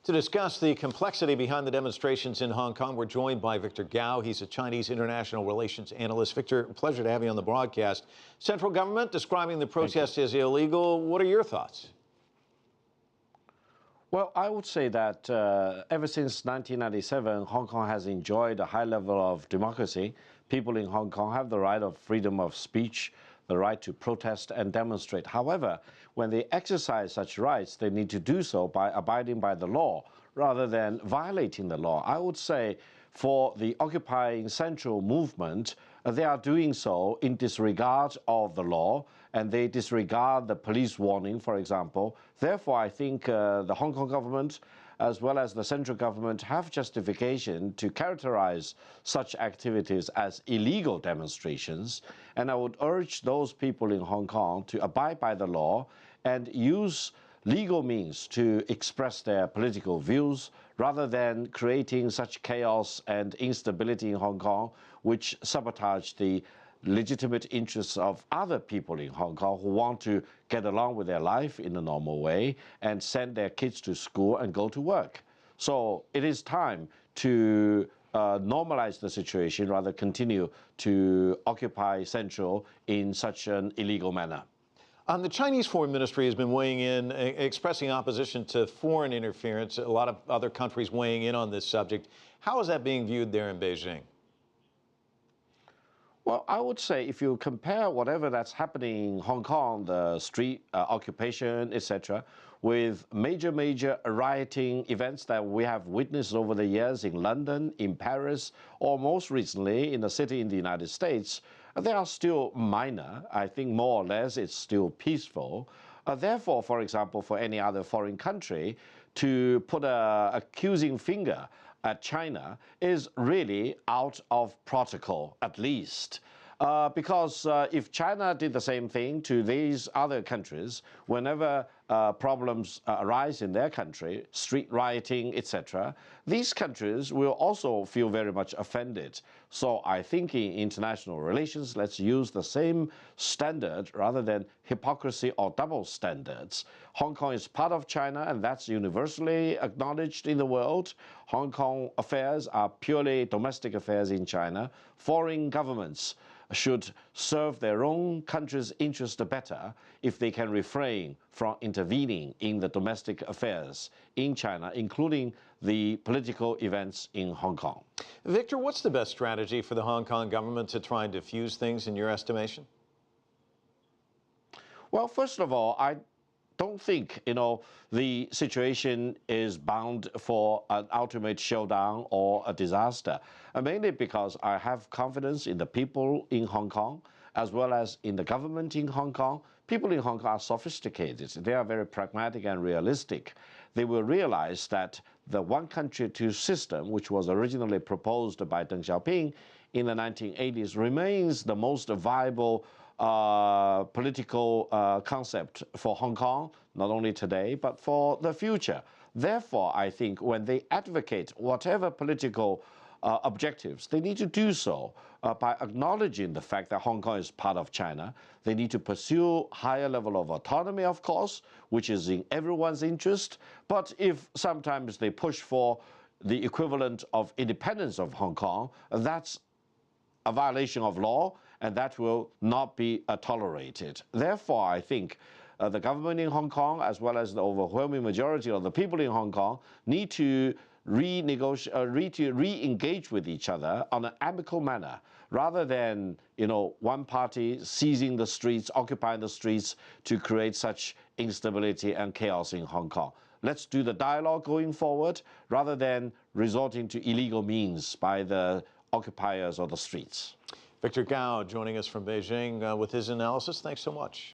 To discuss the complexity behind the demonstrations in Hong Kong, we're joined by Victor Gao. He's a Chinese international relations analyst. Victor, pleasure to have you on the broadcast. Central government describing the protest as illegal. What are your thoughts? Well, I would say that ever since 1997, Hong Kong has enjoyed a high level of democracy. People in Hong Kong have the right of freedom of speech, the right to protest and demonstrate. However, when they exercise such rights, they need to do so by abiding by the law rather than violating the law. I would say for the occupying central movement, they are doing so in disregard of the law, and they disregard the police warning, for example. Therefore, I think the Hong Kong government as well as the central government have justification to characterize such activities as illegal demonstrations. And I would urge those people in Hong Kong to abide by the law and use legal means to express their political views rather than creating such chaos and instability in Hong Kong, which sabotage the legitimate interests of other people in Hong Kong who want to get along with their life in a normal way and send their kids to school and go to work. So it is time to normalize the situation rather continue to occupy Central in such an illegal manner. The Chinese Foreign Ministry has been weighing in, expressing opposition to foreign interference. A lot of other countries weighing in on this subject. How is that being viewed there in Beijing? Well, I would say if you compare whatever that's happening in Hong Kong, the street occupation, etc., with major rioting events that we have witnessed over the years in London, in Paris, or most recently in a city in the United States, they are still minor. I think more or less it's still peaceful. Therefore, for example, for any other foreign country to put an accusing finger at China is really out of protocol, at least. Because if China did the same thing to these other countries, whenever problems arise in their country, street rioting, etc., these countries will also feel very much offended. So I think in international relations, let's use the same standard rather than hypocrisy or double standards. Hong Kong is part of China, and that's universally acknowledged in the world. Hong Kong affairs are purely domestic affairs in China. Foreign governments should serve their own country's interest better if they can refrain from intervening in the domestic affairs in China, including the political events in Hong Kong. Victor, what's the best strategy for the Hong Kong government to try and diffuse things in your estimation? Well, first of all, I don't think, the situation is bound for an ultimate showdown or a disaster, mainly because I have confidence in the people in Hong Kong as well as in the government in Hong Kong. People in Hong Kong are sophisticated. They are very pragmatic and realistic. They will realize that the one country, two system, which was originally proposed by Deng Xiaoping in the 1980s, remains the most viable political concept for Hong Kong, not only today, but for the future. Therefore, I think when they advocate whatever political objectives, they need to do so by acknowledging the fact that Hong Kong is part of China. They need to pursue higher level of autonomy, of course, which is in everyone's interest. But if sometimes they push for the equivalent of independence of Hong Kong, that's a violation of law, and that will not be tolerated. Therefore, I think the government in Hong Kong, as well as the overwhelming majority of the people in Hong Kong, need to re-engage with each other on an amicable manner, rather than one party seizing the streets, occupying the streets to create such instability and chaos in Hong Kong. Let's do the dialogue going forward, rather than resorting to illegal means by the occupiers of the streets. Victor Gao joining us from Beijing with his analysis. Thanks so much.